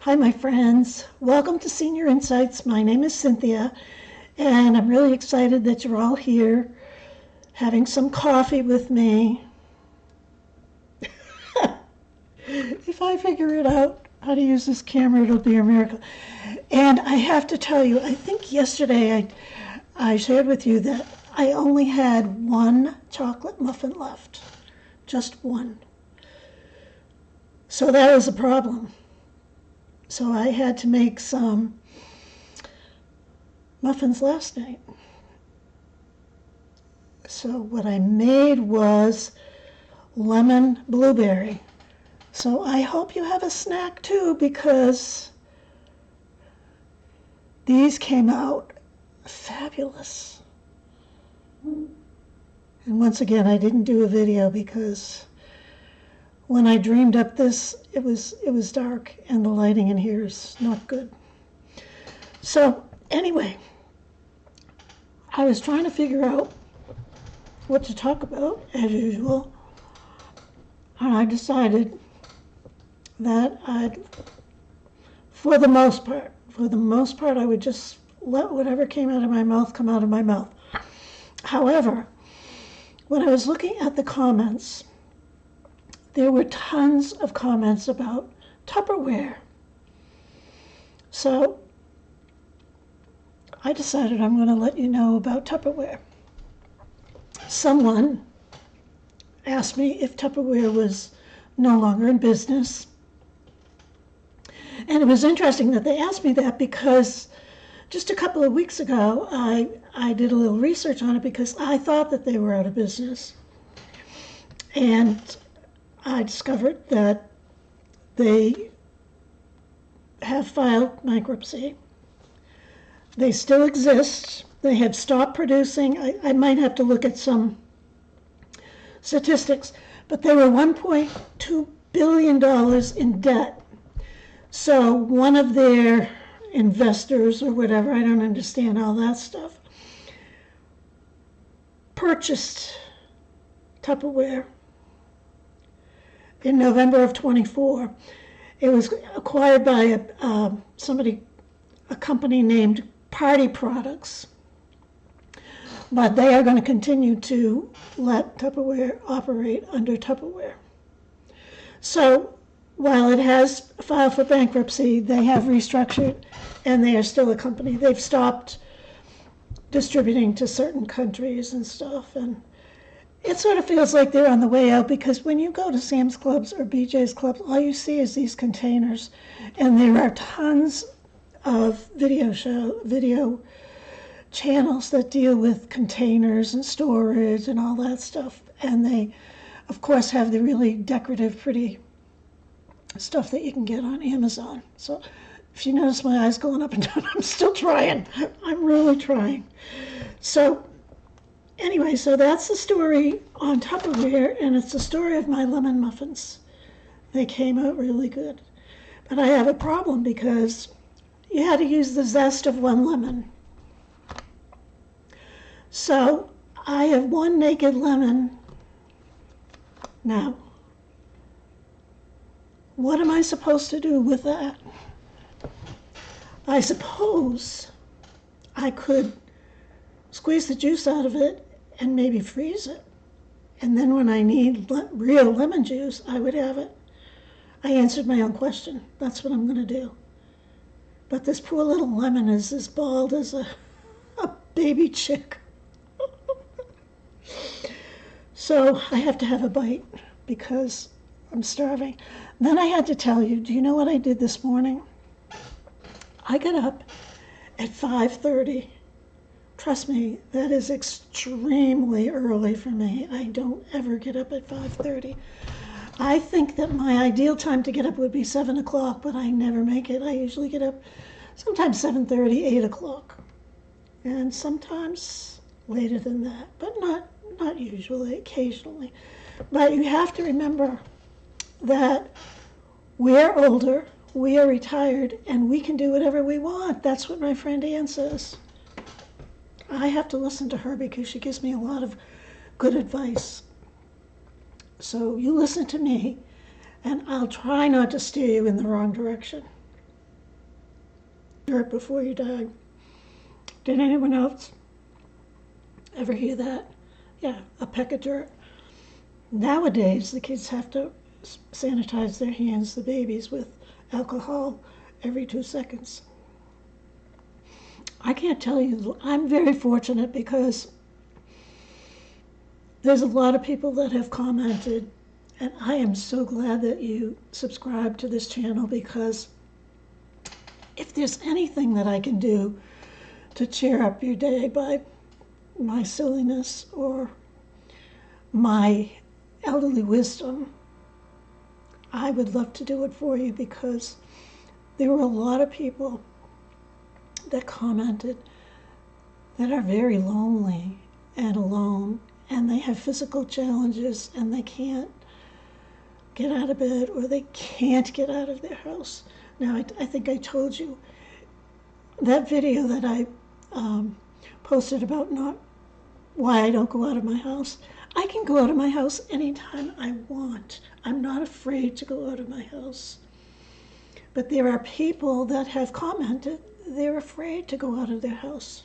Hi, my friends. Welcome to Senior Insights. My name is Cynthia, and I'm really excited that you're all here having some coffee with me. If I figure it out how to use this camera, it'll be a miracle. And I have to tell you, I think yesterday I shared with you that I only had one chocolate muffin left, just one. So that was a problem. So I had to make some muffins last night. So what I made was lemon blueberry. So I hope you have a snack too, because these came out fabulous. And once again, I didn't do a video because when I dreamed up this, it was dark and the lighting in here is not good. So anyway, I was trying to figure out what to talk about as usual, and I decided that for the most part, I would just let whatever came out of my mouth come out of my mouth. However, when I was looking at the comments, there were tons of comments about Tupperware. So I decided I'm going to let you know about Tupperware. Someone asked me if Tupperware was no longer in business. And it was interesting that they asked me that because just a couple of weeks ago, I did a little research on it because I thought that they were out of business. And I discovered that they have filed bankruptcy. They still exist. They have stopped producing. I might have to look at some statistics, but they were $1.2 billion in debt. So one of their investors or whatever, I don't understand all that stuff, purchased Tupperware in November of 24. It was acquired by a company named Party Products. But they are going to continue to let Tupperware operate under Tupperware. So while it has filed for bankruptcy, they have restructured and they are still a company. They've stopped distributing to certain countries and stuff. And it sort of feels like they're on the way out because when you go to Sam's Clubs or BJ's Clubs, all you see is these containers. And there are tons of video channels that deal with containers and storage and all that stuff. And they, of course, have the really decorative, pretty stuff that you can get on Amazon. So if you notice my eyes going up and down, I'm still trying. I'm really trying. So anyway, so that's the story on Tupperware, and it's the story of my lemon muffins. They came out really good. But I have a problem because you had to use the zest of one lemon. So I have one naked lemon now. What am I supposed to do with that? I suppose I could squeeze the juice out of it and maybe freeze it. And then when I need real lemon juice, I would have it. I answered my own question. That's what I'm going to do. But this poor little lemon is as bald as a baby chick. So I have to have a bite because I'm starving. Then I had to tell you, do you know what I did this morning? I got up at 5:30. Trust me, that is extremely early for me. I don't ever get up at 5:30. I think that my ideal time to get up would be 7 o'clock, but I never make it. I usually get up sometimes 7:30, 8 o'clock. And sometimes later than that, but not usually, occasionally. But you have to remember that we're older, we are retired, and we can do whatever we want. That's what my friend Ann says. I have to listen to her because she gives me a lot of good advice. So you listen to me, and I'll try not to steer you in the wrong direction. dirt before you die. Did anyone else ever hear that? Yeah, a peck of dirt. Nowadays, the kids have to sanitize their hands, the babies, with alcohol every 2 seconds. I can't tell you, I'm very fortunate because there's a lot of people that have commented, and I am so glad that you subscribe to this channel, because if there's anything that I can do to cheer up your day by my silliness or my elderly wisdom, I would love to do it for you, because there were a lot of people that commented that are very lonely and alone, and they have physical challenges, and they can't get out of bed, or they can't get out of their house. Now, I think I told you that video that I posted about not why I don't go out of my house. I can go out of my house anytime I want. I'm not afraid to go out of my house. But there are people that have commented they're afraid to go out of their house.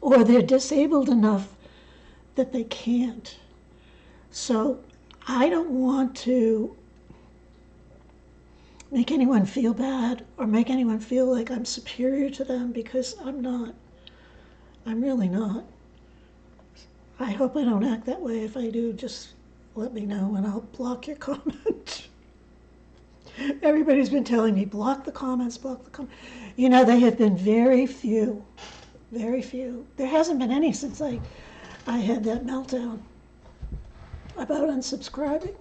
Or they're disabled enough that they can't. So I don't want to make anyone feel bad or make anyone feel like I'm superior to them, because I'm not. I'm really not. I hope I don't act that way. If I do, just let me know and I'll block your comment. Everybody's been telling me, block the comments, block the comments. You know, they have been very few, very few. There hasn't been any since I had that meltdown about unsubscribing.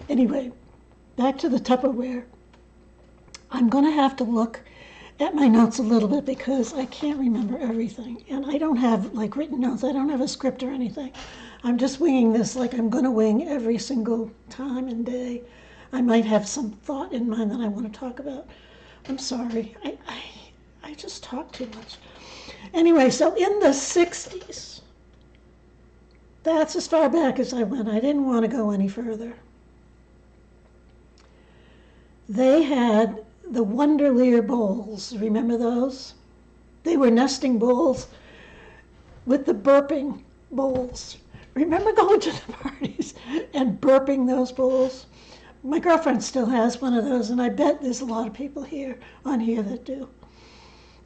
Anyway, back to the Tupperware. I'm going to have to look at my notes a little bit, because I can't remember everything. And I don't have like written notes. I don't have a script or anything. I'm just winging this like I'm going to wing every single time and day. I might have some thought in mind that I want to talk about. I'm sorry. I just talk too much. Anyway, so in the 60s, that's as far back as I went. I didn't want to go any further. They had the Wonderlear bowls. Remember those? They were nesting bowls with the burping bowls. Remember going to the parties and burping those bowls? My girlfriend still has one of those, and I bet there's a lot of people on here that do.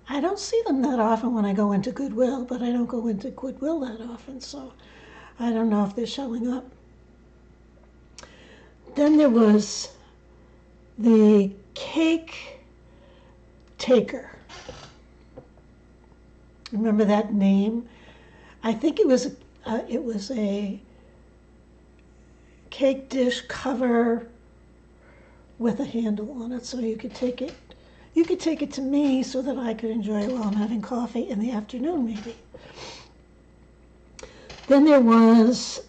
I don't see them that often when I go into Goodwill, but I don't go into Goodwill that often, so I don't know if they're showing up. Then there was the cake taker. Remember that name? I think it was a cake dish cover with a handle on it, so you could take it. You could take it to me so that I could enjoy it while I'm having coffee in the afternoon, maybe. Then there was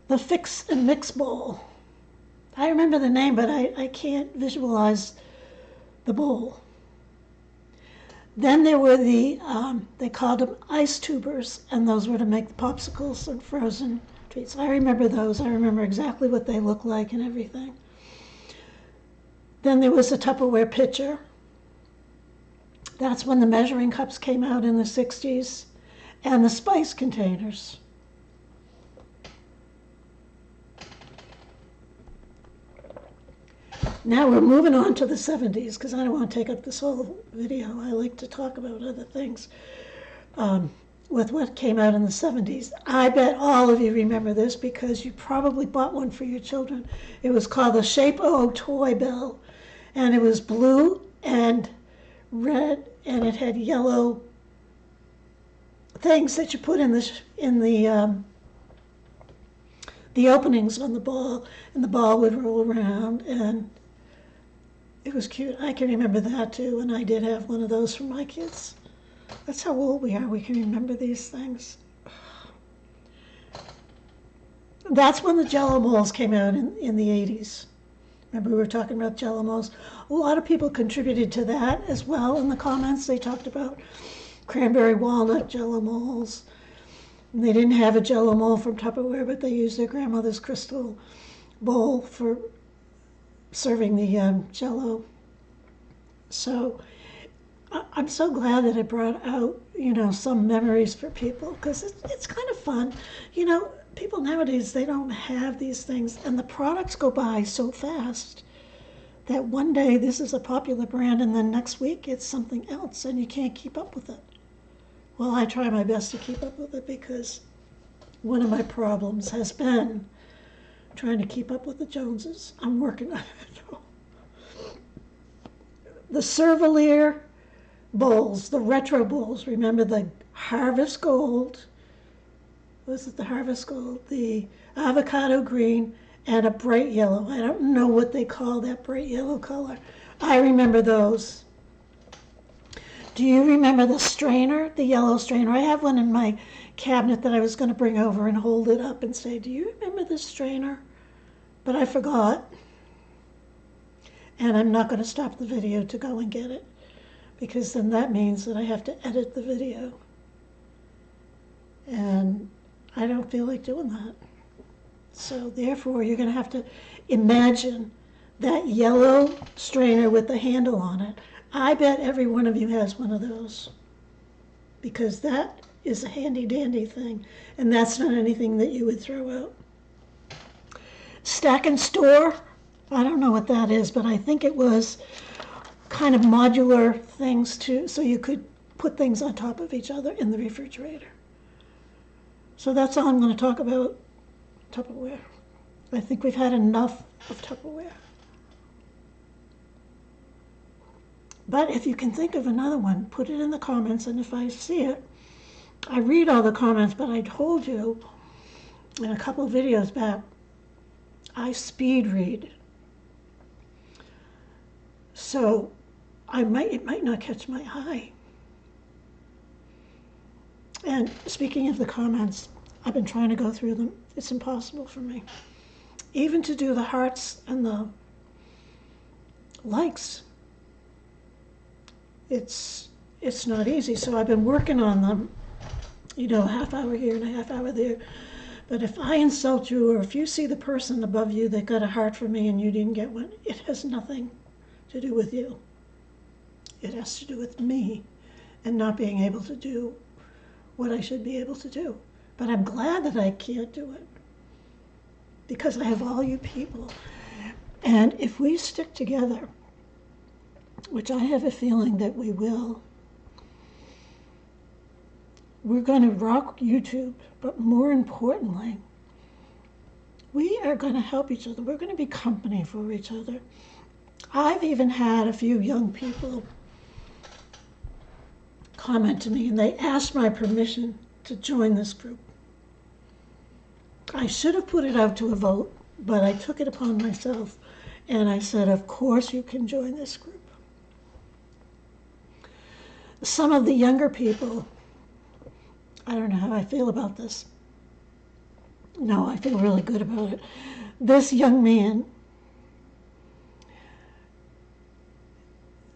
the Fix and Mix bowl. I remember the name, but I can't visualize the bowl. Then there were the, they called them ice tubers, and those were to make the popsicles and frozen treats. I remember those. I remember exactly what they looked like and everything. Then there was the Tupperware pitcher. That's when the measuring cups came out in the 60s, and the spice containers. Now we're moving on to the 70s, because I don't want to take up this whole video. I like to talk about other things with what came out in the 70s. I bet all of you remember this, because you probably bought one for your children. It was called the Shape-O Toy Bell, and it was blue and red, and it had yellow things that you put in the openings on the ball, and the ball would roll around, and it was cute. I can remember that too, and I did have one of those for my kids. That's how old we are. We can remember these things. That's when the Jell-O molds came out in the 80s. Remember we were talking about Jell-O molds? A lot of people contributed to that as well in the comments. They talked about cranberry walnut Jell-O molds. They didn't have a Jello mold from Tupperware, but they used their grandmother's crystal bowl for serving the Jello. So I'm so glad that it brought out, some memories for people, because it's kind of fun. People nowadays, they don't have these things, and the products go by so fast that one day this is a popular brand, and then next week it's something else, and you can't keep up with it. Well, I try my best to keep up with it, because one of my problems has been trying to keep up with the Joneses. I'm working on it. The Cervelier bowls, the retro bowls, remember the Harvest Gold, was it the Harvest Gold, the avocado green, and a bright yellow. I don't know what they call that bright yellow color. I remember those. Do you remember the strainer, the yellow strainer? I have one in my cabinet that I was going to bring over and hold it up and say, do you remember this strainer? But I forgot. And I'm not going to stop the video to go and get it, because then that means that I have to edit the video. And I don't feel like doing that. So therefore, you're going to have to imagine that yellow strainer with the handle on it. I bet every one of you has one of those, because that is a handy dandy thing, and that's not anything that you would throw out. Stack and store, I don't know what that is, but I think it was kind of modular things too, so you could put things on top of each other in the refrigerator. So that's all I'm going to talk about Tupperware. I think we've had enough of Tupperware. But if you can think of another one, put it in the comments, and if I see it, I read all the comments, but I told you in a couple of videos back, I speed read. So it might not catch my eye. And speaking of the comments, I've been trying to go through them. It's impossible for me. Even to do the hearts and the likes, it's not easy. So I've been working on them, a half hour here and a half hour there. But if I insult you, or if you see the person above you that got a heart for me and you didn't get one, it has nothing to do with you. It has to do with me and not being able to do what I should be able to do. But I'm glad that I can't do it, because I have all you people. And if we stick together, which I have a feeling that we will, we're going to rock YouTube, but more importantly, we are going to help each other. We're going to be company for each other. I've even had a few young people comment to me, and they asked my permission to join this group. I should have put it out to a vote, but I took it upon myself, and I said, of course you can join this group. Some of the younger people, I don't know how I feel about this. No, I feel really good about it. This young man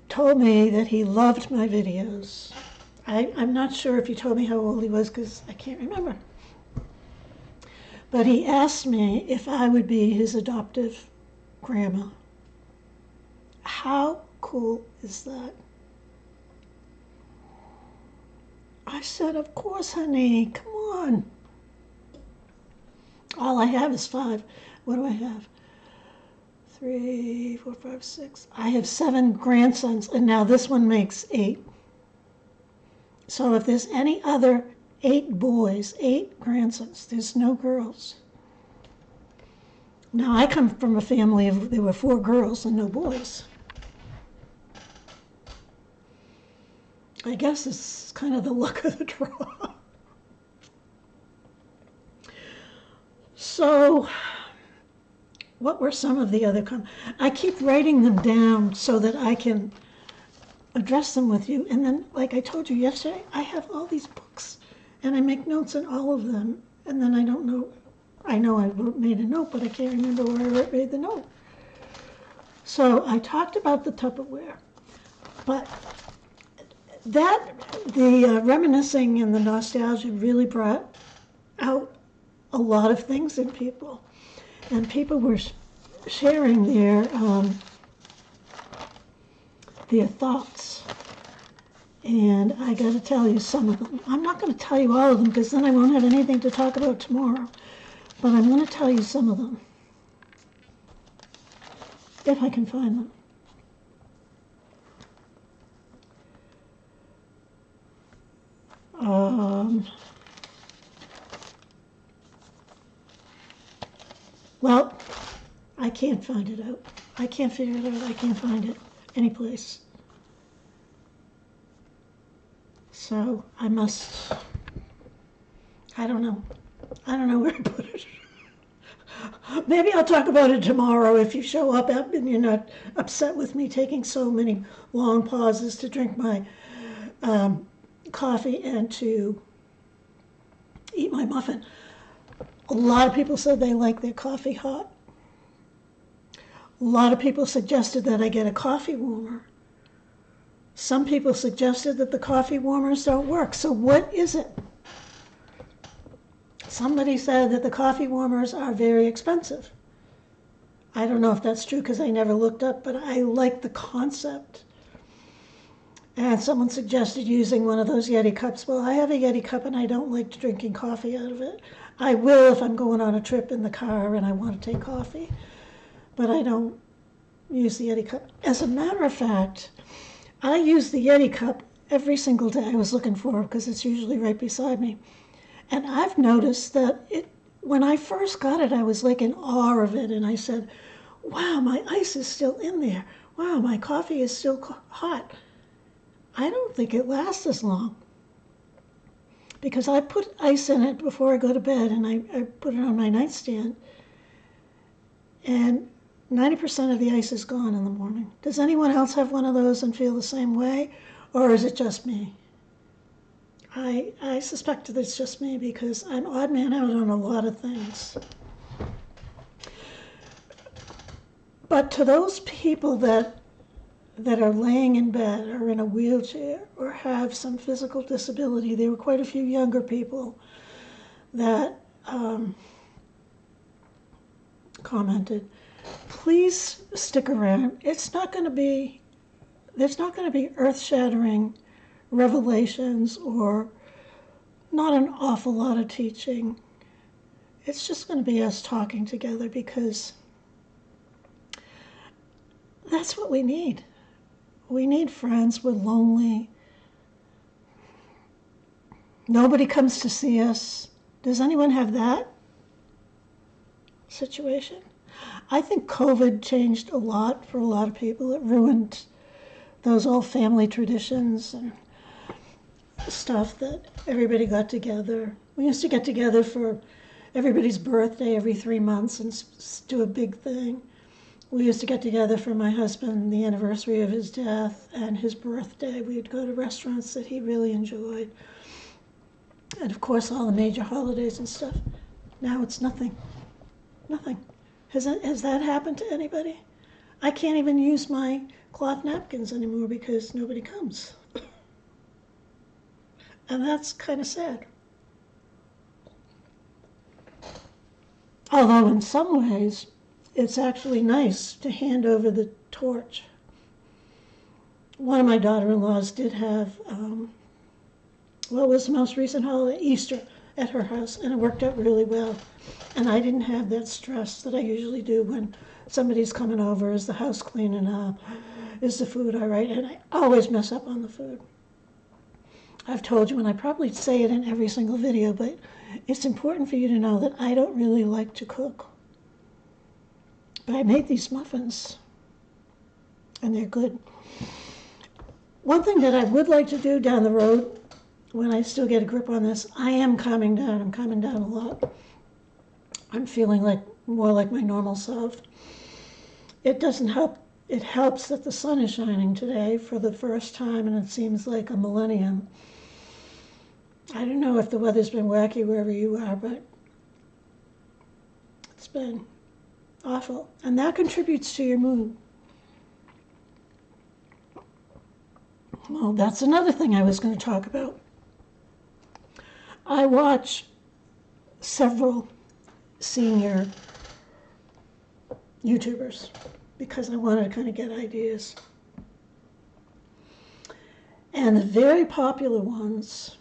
told me that he loved my videos. I'm not sure if he told me how old he was, because I can't remember. But he asked me if I would be his adoptive grandma. How cool is that? I said, of course, honey, come on. All I have is 5. What do I have? 3, 4, 5, 6. I have 7 grandsons, and now this one makes 8. So if there's any other 8 boys, 8 grandsons, there's no girls. Now I come from a family of, there were 4 girls and no boys. I guess it's kind of the luck of the draw. So, what were some of the other comments? I keep writing them down so that I can address them with you. And then, like I told you yesterday, I have all these books, and I make notes in all of them. And then I don't know, I know I made a note, but I can't remember where I made the note. So I talked about the Tupperware, but the reminiscing and the nostalgia really brought out a lot of things in people. And people were sharing their thoughts. And I got to tell you some of them. I'm not going to tell you all of them because then I won't have anything to talk about tomorrow. But I'm going to tell you some of them, if I can find them. Well, I can't find it out. I can't figure it out. I can't find it anyplace. So I must, I don't know where to put it. Maybe I'll talk about it tomorrow if you show up and you're not upset with me taking so many long pauses to drink my coffee and to eat my muffin. A lot of people said they like their coffee hot. A lot of people suggested that I get a coffee warmer. Some people suggested that the coffee warmers don't work. So what is it? Somebody said that the coffee warmers are very expensive. I don't know if that's true because I never looked up, but I like the concept. And someone suggested using one of those Yeti cups. Well, I have a Yeti cup and I don't like drinking coffee out of it. I will if I'm going on a trip in the car and I want to take coffee, but I don't use the Yeti cup. As a matter of fact, I use the Yeti cup every single day. I was looking for it because it's usually right beside me. And I've noticed that when I first got it, I was like in awe of it. And I said, wow, my ice is still in there. Wow, my coffee is still hot. I don't think it lasts as long. Because I put ice in it before I go to bed, and I put it on my nightstand. And 90% of the ice is gone in the morning. Does anyone else have one of those and feel the same way? Or is it just me? I suspect that it's just me because I'm odd man out on a lot of things. But to those people that are laying in bed or in a wheelchair or have some physical disability, there were quite a few younger people that commented, please stick around. There's not going to be earth-shattering revelations or not an awful lot of teaching. It's just going to be us talking together because that's what we need. We need friends. We're lonely. Nobody comes to see us. Does anyone have that situation? I think COVID changed a lot for a lot of people. It ruined those old family traditions and stuff that everybody got together. We used to get together for everybody's birthday every 3 months and do a big thing. We used to get together for my husband, the anniversary of his death and his birthday. We'd go to restaurants that he really enjoyed. And of course, all the major holidays and stuff. Now it's nothing. Nothing. Has that happened to anybody? I can't even use my cloth napkins anymore because nobody comes. And that's kind of sad. Although in some ways, it's actually nice to hand over the torch. One of my daughter-in-laws did have, what was the most recent holiday? Easter at her house, and it worked out really well. And I didn't have that stress that I usually do when somebody's coming over. Is the house clean enough? Is the food all right? And I always mess up on the food. I've told you, and I probably say it in every single video, but it's important for you to know that I don't really like to cook. But I made these muffins, and they're good. One thing that I would like to do down the road, when I still get a grip on this, I am calming down. I'm calming down a lot. I'm feeling like more like my normal self. It doesn't help. It helps that the sun is shining today for the first time, and it seems like a millennium. I don't know if the weather's been wacky wherever you are, but it's been awful. And that contributes to your mood. Well, that's another thing I was going to talk about. I watch several senior YouTubers because I wanted to kind of get ideas. And the very popular ones,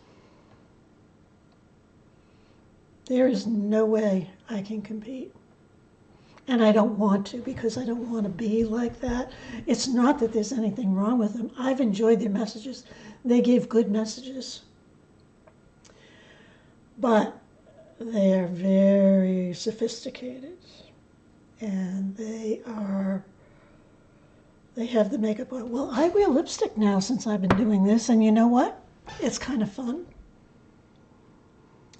there is no way I can compete. And I don't want to, because I don't want to be like that. It's not that there's anything wrong with them. I've enjoyed their messages. They give good messages. But they're very sophisticated. And they have the makeup on. Well, I wear lipstick now since I've been doing this, and you know what? It's kind of fun.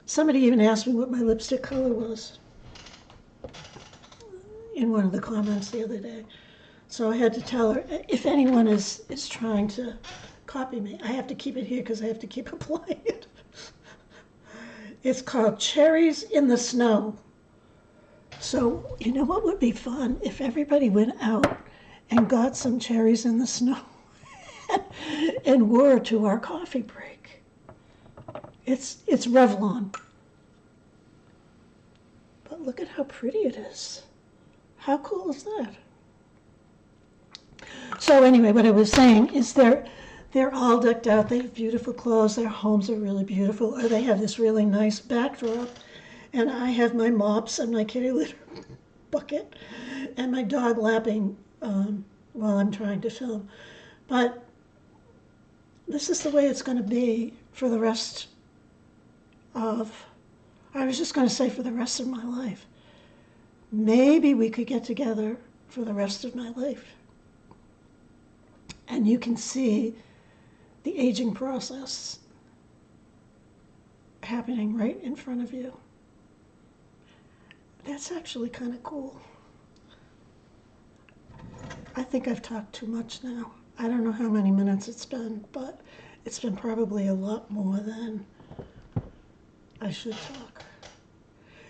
Somebody even asked me what my lipstick color was in one of the comments the other day. So I had to tell her, if anyone is trying to copy me, I have to keep it here because I have to keep applying it. It's called Cherries in the Snow. So you know what would be fun? If everybody went out and got some cherries in the snow and wore to our coffee break. It's Revlon. But look at how pretty it is. How cool is that? So anyway, what I was saying is they're all decked out. They have beautiful clothes. Their homes are really beautiful. Or they have this really nice backdrop. And I have my mops and my kitty litter bucket and my dog lapping while I'm trying to film. But this is the way it's going to be for the rest of, I was just going to say for the rest of my life. Maybe we could get together for the rest of my life. And you can see the aging process happening right in front of you. That's actually kind of cool. I think I've talked too much now. I don't know how many minutes it's been, but it's been probably a lot more than I should talk.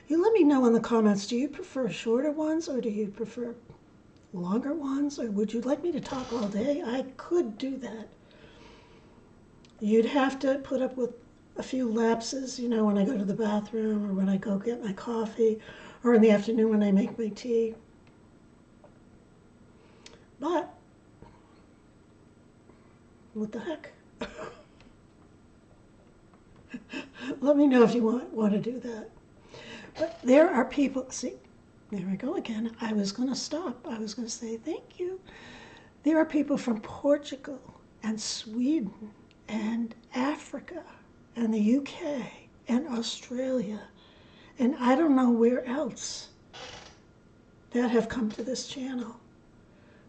You let me know in the comments, do you prefer shorter ones or do you prefer longer ones? Or would you like me to talk all day? I could do that. You'd have to put up with a few lapses, you know, when I go to the bathroom or when I go get my coffee or in the afternoon when I make my tea. But what the heck? Let me know if you want to do that. But there are people, see, there I go again. I was going to stop. I was going to say thank you. There are people from Portugal and Sweden and Africa and the UK and Australia and I don't know where else that have come to this channel.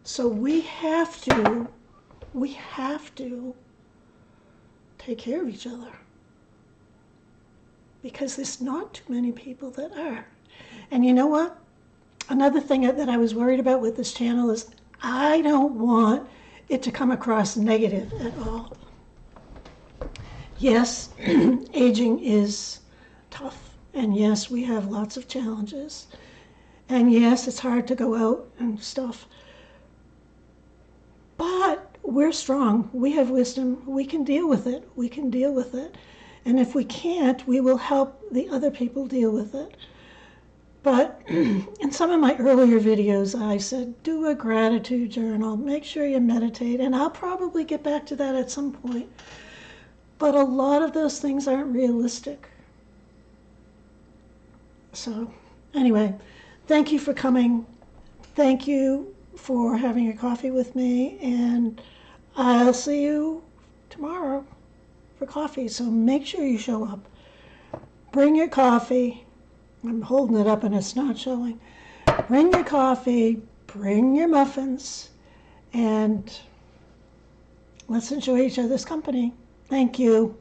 So we have to take care of each other because there's not too many people that are. And you know what? Another thing that I was worried about with this channel is I don't want it to come across negative at all. Yes, aging is tough. And yes, we have lots of challenges. And yes, it's hard to go out and stuff. But we're strong. We have wisdom. We can deal with it. We can deal with it. And if we can't, we will help the other people deal with it. But in some of my earlier videos, I said, do a gratitude journal. Make sure you meditate. And I'll probably get back to that at some point. But a lot of those things aren't realistic. So anyway, thank you for coming. Thank you for having a coffee with me. And I'll see you tomorrow for coffee. So make sure you show up. Bring your coffee. I'm holding it up and it's not showing. Bring your coffee, bring your muffins, and let's enjoy each other's company. Thank you.